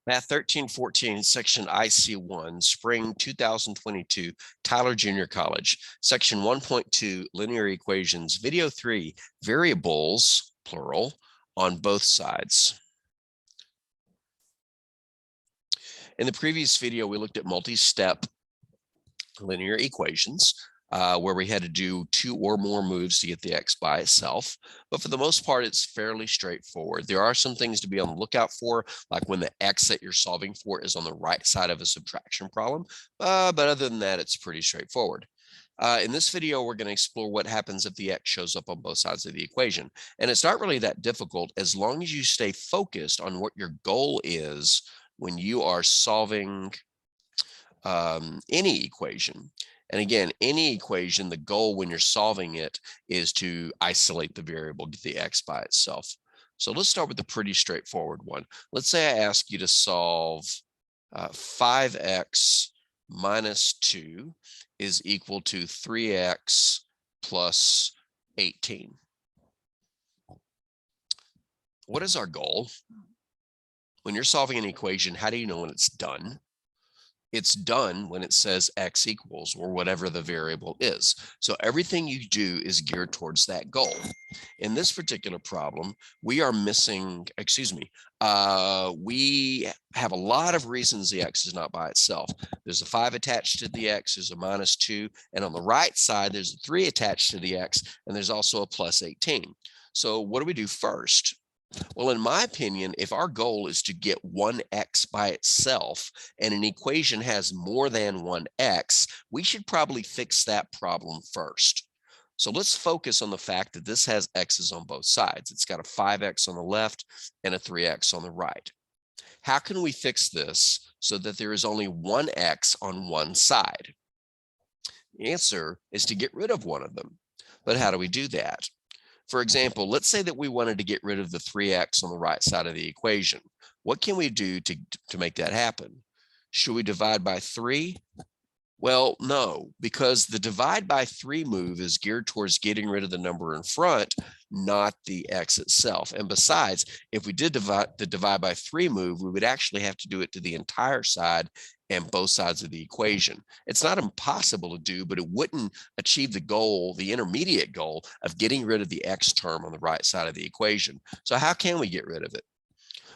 Math 1314, section IC1, spring 2022, Tyler Junior College, section 1.2, linear equations, video 3, variables, plural, on both sides. In the previous video, we looked at multi-step linear equations, where we had to do 2 or more moves to get the x by itself. But for the most part, it's fairly straightforward. There are some things to be on the lookout for, like when the x that you're solving for is on the right side of a subtraction problem. But other than that, it's pretty straightforward. In this video, we're going to explore what happens if the x shows up on both sides of the equation. And it's not really that difficult as long as you stay focused on what your goal is when you are solving any equation. And again, any equation, the goal when you're solving it is to isolate the variable, get the x by itself. So let's start with a pretty straightforward one. Let's say I ask you to solve 5x minus 2 is equal to 3x plus 18. What is our goal? When you're solving an equation, how do you know when it's done? It's done when it says x equals or whatever the variable is. So everything you do is geared towards that goal. In this particular problem, we are missing, we have a lot of reasons the x is not by itself. There's a 5 attached to the x, there's a minus 2, and on the right side, there's a 3 attached to the x, and there's also a plus 18. So what do we do first? Well, in my opinion, if our goal is to get one x by itself and an equation has more than one x, we should probably fix that problem first. So let's focus on the fact that this has x's on both sides. It's got a 5x on the left and a 3x on the right. How can we fix this so that there is only one x on one side? The answer is to get rid of one of them. But how do we do that? For example, let's say that we wanted to get rid of the 3x on the right side of the equation. What can we do to make that happen? Should we divide by 3? Well, no, because the divide by 3 move is geared towards getting rid of the number in front, not the x itself. And besides, if we did the divide by 3 move, we would actually have to do it to the entire side and both sides of the equation. It's not impossible to do, but it wouldn't achieve the goal, the intermediate goal of getting rid of the x term on the right side of the equation. So how can we get rid of it?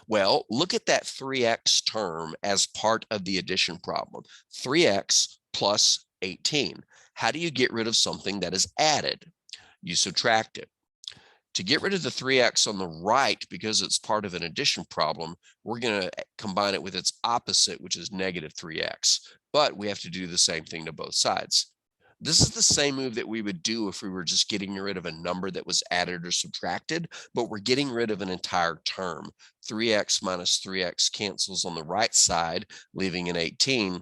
Well, look at that 3x term as part of the addition problem. 3x plus 18. How do you get rid of something that is added? You subtract it. To get rid of the 3x on the right, because it's part of an addition problem, we're going to combine it with its opposite, which is negative 3x. But we have to do the same thing to both sides. This is the same move that we would do if we were just getting rid of a number that was added or subtracted, but we're getting rid of an entire term. 3x minus 3x cancels on the right side, leaving an 18.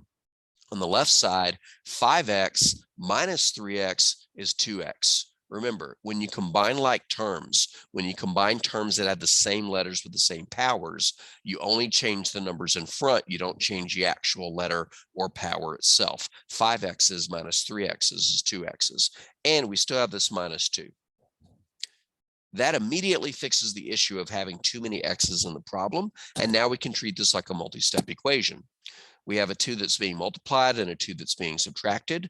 On the left side, 5x minus 3x is 2x. Remember, when you combine like terms, when you combine terms that have the same letters with the same powers, you only change the numbers in front. You don't change the actual letter or power itself. 5x's minus 3x's is 2x's. And we still have this minus 2. That immediately fixes the issue of having too many x's in the problem. And now we can treat this like a multi-step equation. We have a 2 that's being multiplied and a 2 that's being subtracted.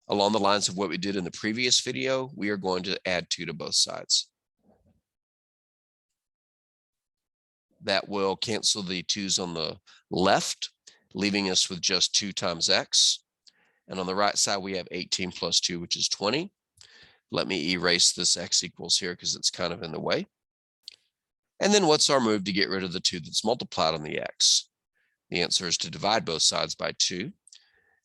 Along the lines of what we did in the previous video, we are going to add 2 to both sides. That will cancel the 2's on the left, leaving us with just 2 times x. And on the right side, we have 18 plus 2, which is 20. Let me erase this x equals here because it's kind of in the way. And then what's our move to get rid of the 2 that's multiplied on the x? The answer is to divide both sides by 2.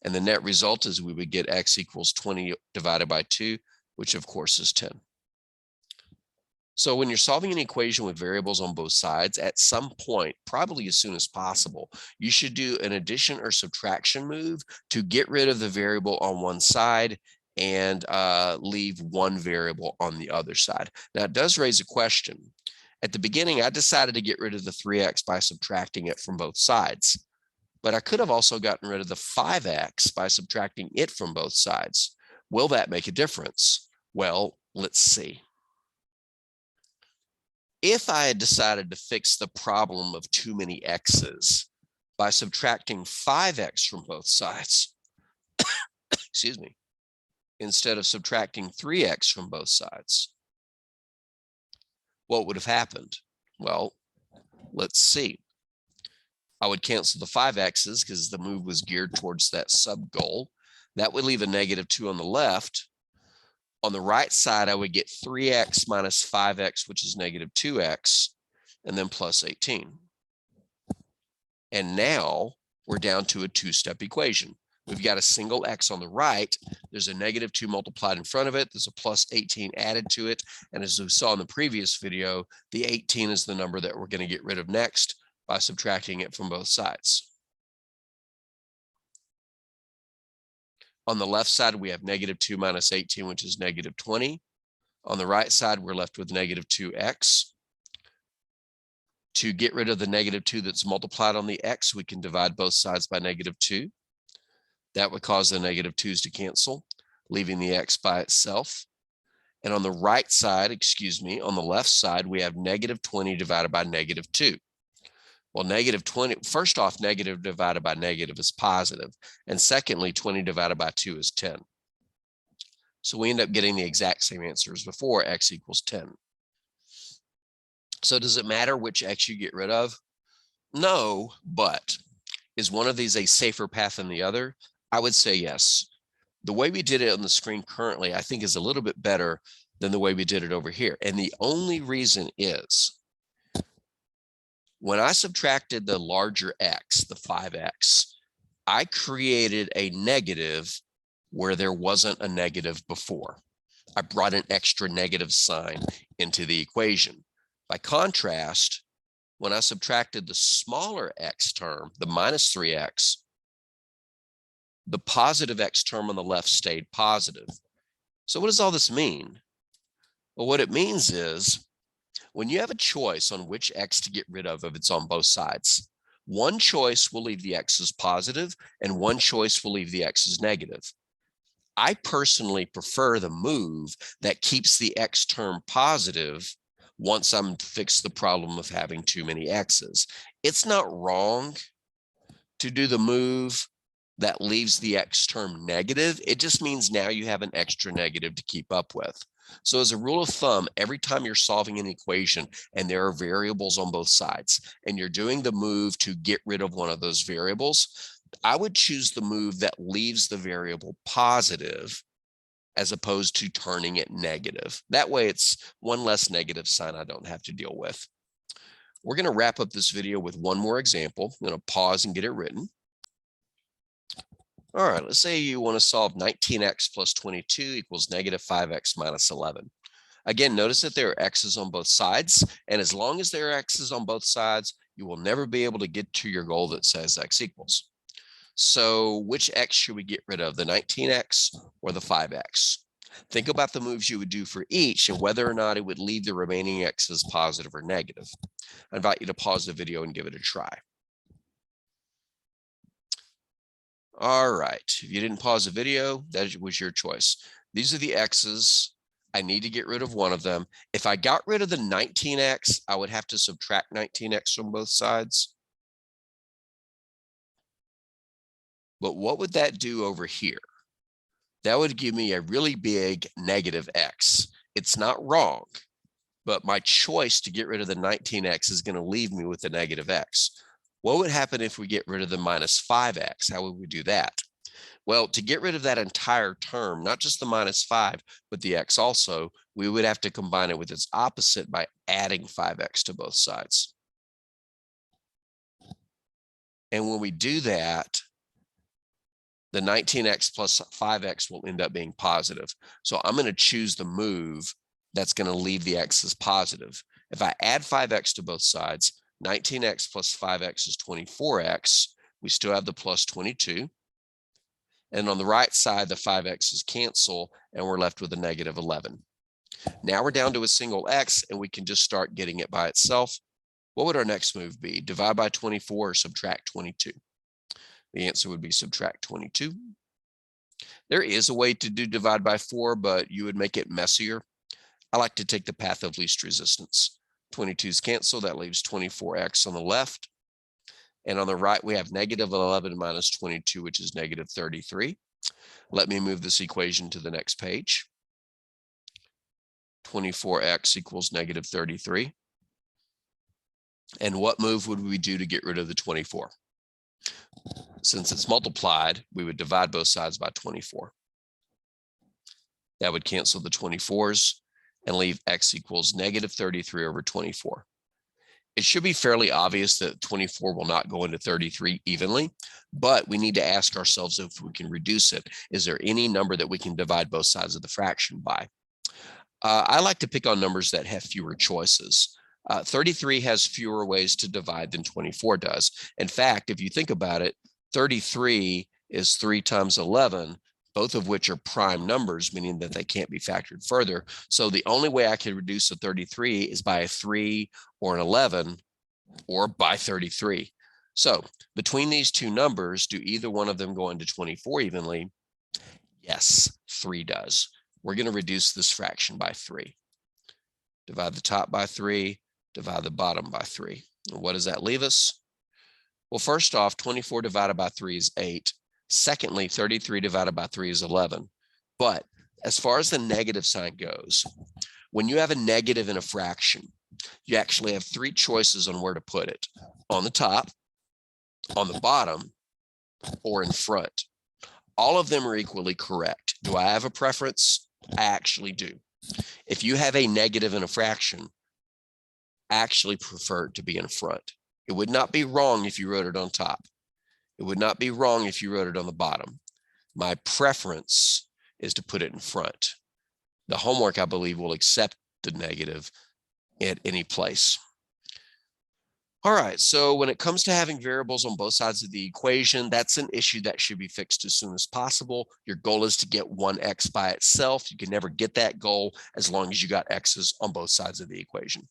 And the net result is we would get x equals 20 divided by 2, which of course is 10. So when you're solving an equation with variables on both sides, at some point, probably as soon as possible, you should do an addition or subtraction move to get rid of the variable on one side and leave one variable on the other side. Now, it does raise a question. At the beginning, I decided to get rid of the 3x by subtracting it from both sides. But I could have also gotten rid of the 5x by subtracting it from both sides. Will that make a difference? Well, let's see. If I had decided to fix the problem of too many x's, by subtracting 5x from both sides, excuse me, instead of subtracting 3x from both sides, what would have happened? Well, let's see. I would cancel the 5x's because the move was geared towards that sub goal. That would leave a -2 on the left. On the right side, I would get 3x minus 5x, which is -2x, and then plus 18. And now we're down to a two-step equation. We've got a single x on the right. There's a -2 multiplied in front of it. There's a plus 18 added to it. And as we saw in the previous video, the 18 is the number that we're going to get rid of next by subtracting it from both sides. On the left side, we have -2 minus 18, which is -20. On the right side, we're left with -2x. To get rid of the -2 that's multiplied on the x, we can divide both sides by -2. That would cause the -2's to cancel, leaving the x by itself. And on the right side, on the left side, we have -20 divided by -2. Well, -20, first off, negative divided by negative is positive. And secondly, 20 divided by 2 is 10. So we end up getting the exact same answer as before, x equals 10. So does it matter which x you get rid of? No, but is one of these a safer path than the other? I would say yes. The way we did it on the screen currently, I think, is a little bit better than the way we did it over here. And the only reason is, when I subtracted the larger x, the 5x, I created a negative where there wasn't a negative before. I brought an extra negative sign into the equation. By contrast, when I subtracted the smaller x term, the -3x, the positive x term on the left stayed positive. So what does all this mean? Well, what it means is, when you have a choice on which x to get rid of if it's on both sides, one choice will leave the x's positive and one choice will leave the x's negative. I personally prefer the move that keeps the x term positive once I'm fixed the problem of having too many x's. It's not wrong to do the move that leaves the x term negative. It just means now you have an extra negative to keep up with. So as a rule of thumb, every time you're solving an equation and there are variables on both sides and you're doing the move to get rid of one of those variables, I would choose the move that leaves the variable positive as opposed to turning it negative. That way it's one less negative sign I don't have to deal with. We're going to wrap up this video with one more example. I'm going to pause and get it written. All right, let's say you want to solve 19x plus 22 equals -5x minus 11. Again, notice that there are x's on both sides, and as long as there are x's on both sides, you will never be able to get to your goal that says x equals. So which x should we get rid of, the 19x or the 5x? Think about the moves you would do for each and whether or not it would leave the remaining x's positive or negative. I invite you to pause the video and give it a try. All right, if you didn't pause the video, that was your choice. These are the x's. I need to get rid of one of them. If I got rid of the 19x, I would have to subtract 19x from both sides. But what would that do over here? That would give me a really big -x. It's not wrong, but my choice to get rid of the 19x is going to leave me with the -x. What would happen if we get rid of the -5x? How would we do that? Well, to get rid of that entire term, not just the -5, but the x also, we would have to combine it with its opposite by adding 5x to both sides. And when we do that, the 19x plus 5x will end up being positive. So I'm going to choose the move that's going to leave the x's positive. If I add 5x to both sides, 19x plus 5x is 24x. We still have the plus 22. And on the right side, the 5x's cancel, and we're left with a -11. Now we're down to a single x, and we can just start getting it by itself. What would our next move be? Divide by 24 or subtract 22? The answer would be subtract 22. There is a way to do divide by 4, but you would make it messier. I like to take the path of least resistance. 22's cancel, that leaves 24x on the left. And on the right, we have negative 11 minus 22, which is negative 33. Let me move this equation to the next page. 24x equals negative 33. And what move would we do to get rid of the 24? Since it's multiplied, we would divide both sides by 24. That would cancel the 24s and leave x equals negative 33 over 24. It should be fairly obvious that 24 will not go into 33 evenly, but we need to ask ourselves if we can reduce it. Is there any number that we can divide both sides of the fraction by? I like to pick on numbers that have fewer choices. 33 has fewer ways to divide than 24 does. In fact, if you think about it, 33 is 3 times 11, both of which are prime numbers, meaning that they can't be factored further. So the only way I can reduce a 33 is by a 3 or an 11 or by 33. So between these two numbers, do either one of them go into 24 evenly? Yes, 3 does. We're going to reduce this fraction by 3. Divide the top by 3, divide the bottom by 3. And what does that leave us? Well, first off, 24 divided by 3 is 8. Secondly, 33 divided by 3 is 11. But as far as the negative sign goes, when you have a negative in a fraction, you actually have 3 choices on where to put it: on the top, on the bottom, or in front. All of them are equally correct. Do I have a preference? I actually do. If you have a negative in a fraction, I actually prefer it to be in front. It would not be wrong if you wrote it on top. It would not be wrong if you wrote it on the bottom. My preference is to put it in front. The homework, I believe, will accept the negative at any place. All right, so when it comes to having variables on both sides of the equation, that's an issue that should be fixed as soon as possible. Your goal is to get 1x by itself. You can never get that goal as long as you got x's on both sides of the equation.